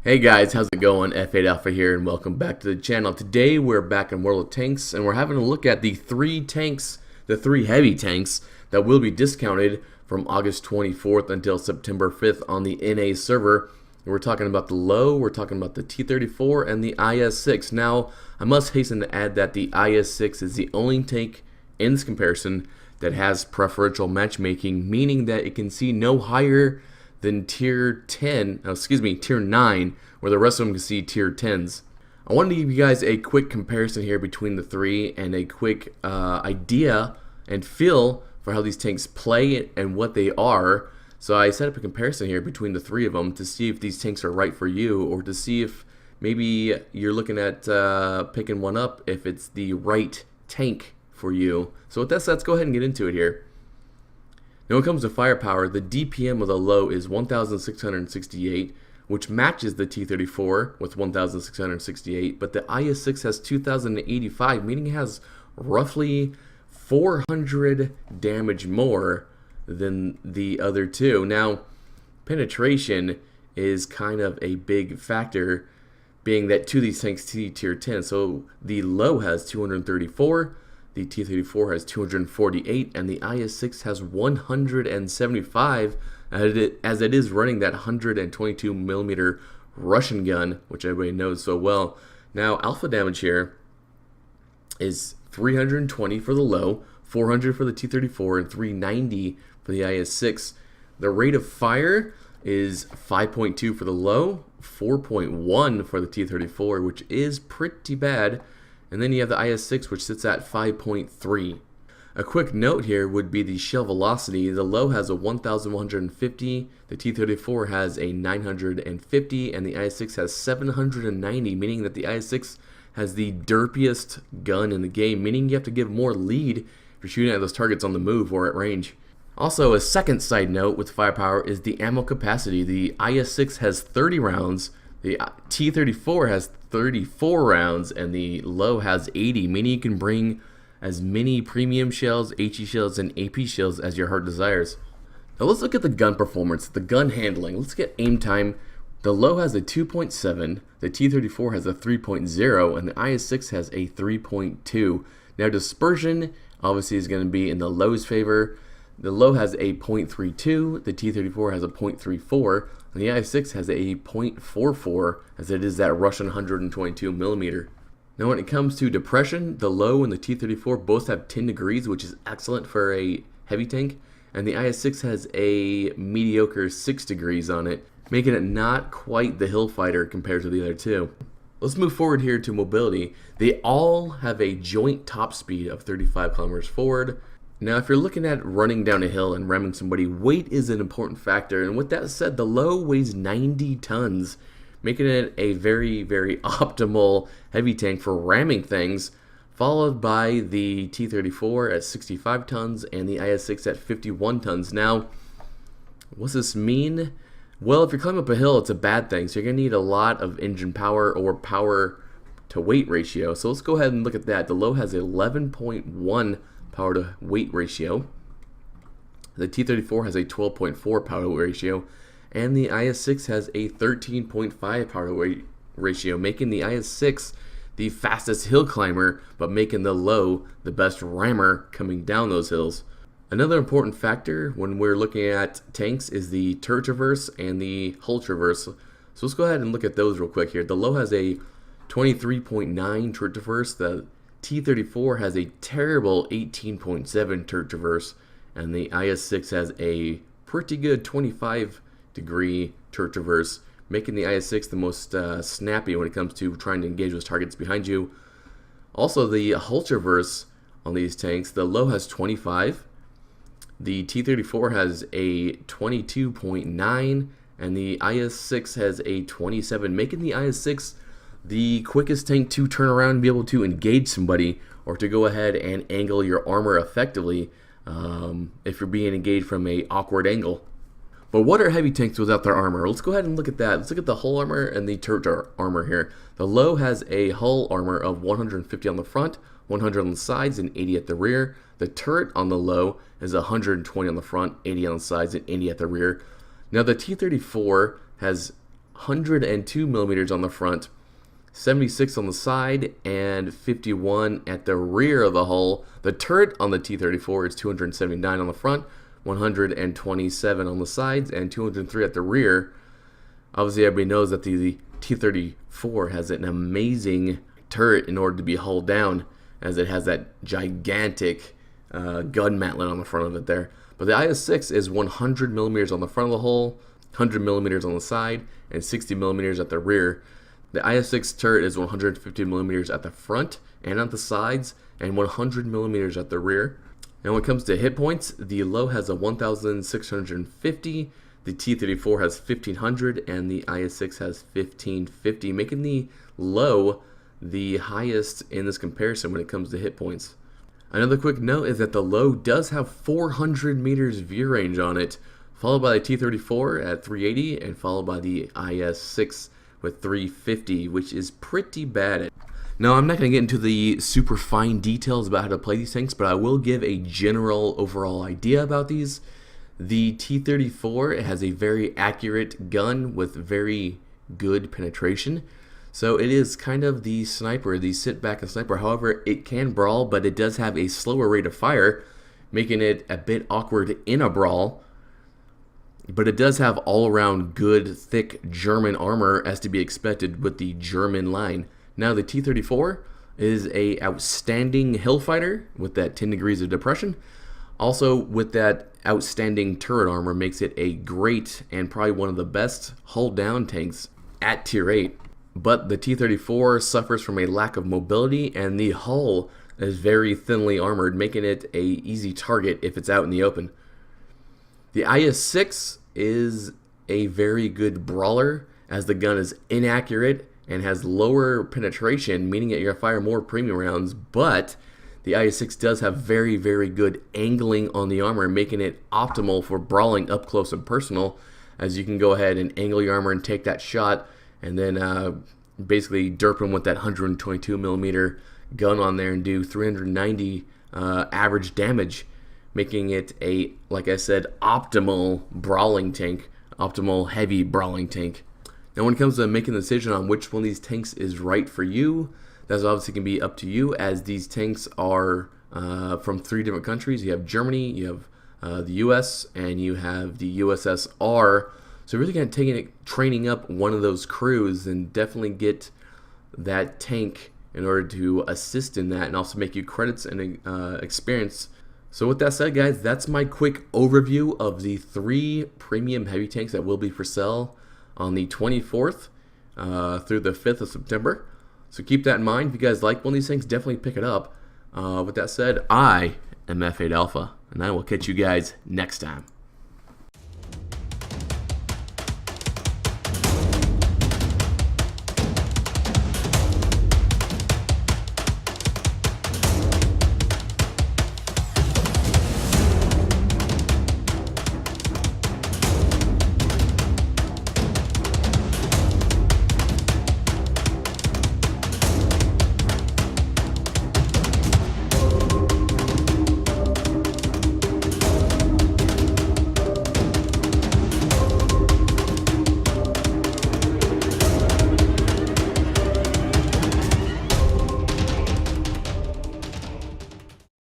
Hey guys, how's it going? F8 Alpha here and welcome back to the channel. Today we're back in World of Tanks and we're having a look at the three heavy tanks that will be discounted from August 24th until September 5th on the NA server. We're talking about the Lowe, we're talking about the T-34 and the IS-6. Now, I must hasten to add that the IS-6 is the only tank in this comparison that has preferential matchmaking, meaning that it can see no higher than tier 9, where the rest of them can see tier 10s. I wanted to give you guys a quick comparison here between the three and a quick idea and feel for how these tanks play and what they are. So I set up a comparison here between the three of them to see if these tanks are right for you, or to see if maybe you're looking at picking one up if it's the right tank for you. So with that said, let's go ahead and get into it here. Now when it comes to firepower, the DPM of the Lowe is 1,668, which matches the T-34 with 1,668, but the IS-6 has 2,085, meaning it has roughly 400 damage more than the other two. Now, penetration is kind of a big factor, being that two of these tanks see tier 10. So the Lowe has 234, the T-34 has 248, and the IS-6 has 175, as it is running that 122mm Russian gun, which everybody knows so well. Now, alpha damage here is 320 for the Lowe, 400 for the T-34, and 390 for the IS-6. The rate of fire is 5.2 for the Lowe, 4.1 for the T-34, which is pretty bad. And then you have the IS-6, which sits at 5.3. A quick note here would be the shell velocity. The Lowe has a 1,150, the T-34 has a 950, and the IS-6 has 790, meaning that the IS-6 has the derpiest gun in the game, meaning you have to give more lead if you're shooting at those targets on the move or at range. Also, a second side note with firepower is the ammo capacity. The IS-6 has 30 rounds, the T-34 has 34 rounds, and the Lowe has 80, meaning you can bring as many premium shells, HE shells, and AP shells as your heart desires. Now let's look at the gun performance, the gun handling. Let's get aim time. The Lowe has a 2.7, the T-34 has a 3.0, and the IS-6 has a 3.2. Now dispersion obviously is going to be in the Lowe's favor. The Lowe has a 0.32, the T-34 has a 0.34, and the IS-6 has a 0.44, as it is that Russian 122mm. Now when it comes to depression, the Lowe and the T-34 both have 10 degrees, which is excellent for a heavy tank, and the IS-6 has a mediocre 6 degrees on it, making it not quite the hill fighter compared to the other two. Let's move forward here to mobility. They all have a joint top speed of 35 kilometers forward. Now, if you're looking at running down a hill and ramming somebody, weight is an important factor. And with that said, the Lowe weighs 90 tons, making it a very, very optimal heavy tank for ramming things, followed by the T-34 at 65 tons and the IS-6 at 51 tons. Now, what's this mean? Well, if you're climbing up a hill, it's a bad thing. So you're going to need a lot of engine power or power to weight ratio. So let's go ahead and look at that. The Lowe has 11.1 power to weight ratio. The T-34 has a 12.4 power to weight ratio, and the IS-6 has a 13.5 power to weight ratio, making the IS-6 the fastest hill climber, but making the Lowe the best rammer coming down those hills. Another important factor when we're looking at tanks is the turret traverse and the hull traverse. So let's go ahead and look at those real quick here. The Lowe has a 23.9 turret traverse. The T-34 has a terrible 18.7 turret traverse, and the IS-6 has a pretty good 25-degree turret traverse, making the IS-6 the most snappy when it comes to trying to engage those targets behind you. Also, the hull traverse on these tanks, the Lowe has 25, the T-34 has a 22.9, and the IS-6 has a 27, making the IS-6 the quickest tank to turn around and be able to engage somebody, or to go ahead and angle your armor effectively if you're being engaged from an awkward angle. But what are heavy tanks without their armor? Let's go ahead and look at that. Let's look at the hull armor and the turret armor here. The Lowe has a hull armor of 150 on the front, 100 on the sides, and 80 at the rear. The turret on the Lowe is 120 on the front, 80 on the sides, and 80 at the rear. Now the T-34 has 102 millimeters on the front, 76 on the side, and 51 at the rear of the hull. The turret on the T-34 is 279 on the front, 127 on the sides, and 203 at the rear. Obviously, everybody knows that the T-34 has an amazing turret in order to be hulled down, as it has that gigantic gun mantlet on the front of it there. But the IS-6 is 100 millimeters on the front of the hull, 100 millimeters on the side, and 60 millimeters at the rear. The IS-6 turret is 150 millimeters at the front and at the sides, and 100 millimeters at the rear. And when it comes to hit points, the Lowe has a 1,650, the T-34 has 1,500, and the IS-6 has 1,550, making the Lowe the highest in this comparison when it comes to hit points. Another quick note is that the Lowe does have 400 meters view range on it, followed by the T-34 at 380, and followed by the IS-6 with 350, which is pretty bad. Now, I'm not going to get into the super fine details about how to play these tanks, but I will give a general overall idea about these. The T-34 has a very accurate gun with very good penetration. So it is kind of the sniper, the sit back and sniper. However, it can brawl, but it does have a slower rate of fire, making it a bit awkward in a brawl. But it does have all around good, thick German armor as to be expected with the German line. Now the T-34 is a outstanding hill fighter with that 10 degrees of depression. Also with that outstanding turret armor makes it a great and probably one of the best hull down tanks at tier 8. But the T-34 suffers from a lack of mobility, and the hull is very thinly armored, making it a easy target if it's out in the open. The IS-6 is a very good brawler, as the gun is inaccurate and has lower penetration, meaning that you're going to fire more premium rounds, but the IS-6 does have very, very good angling on the armor, making it optimal for brawling up close and personal, as you can go ahead and angle your armor and take that shot, and then basically derp him with that 122 millimeter gun on there and do 390 average damage, making it a, like I said, optimal brawling tank, optimal heavy brawling tank. Now when it comes to making the decision on which one of these tanks is right for you, that's obviously going to be up to you, as these tanks are from 3 different countries. You have Germany, you have the US, and you have the USSR. So really going to take training up one of those crews and definitely get that tank in order to assist in that and also make you credits and experience. So with that said, guys, that's my quick overview of the 3 premium heavy tanks that will be for sale on the 24th through the 5th of September. So keep that in mind. If you guys like one of these things, definitely pick it up. With that said, I am F8 Alpha, and I will catch you guys next time.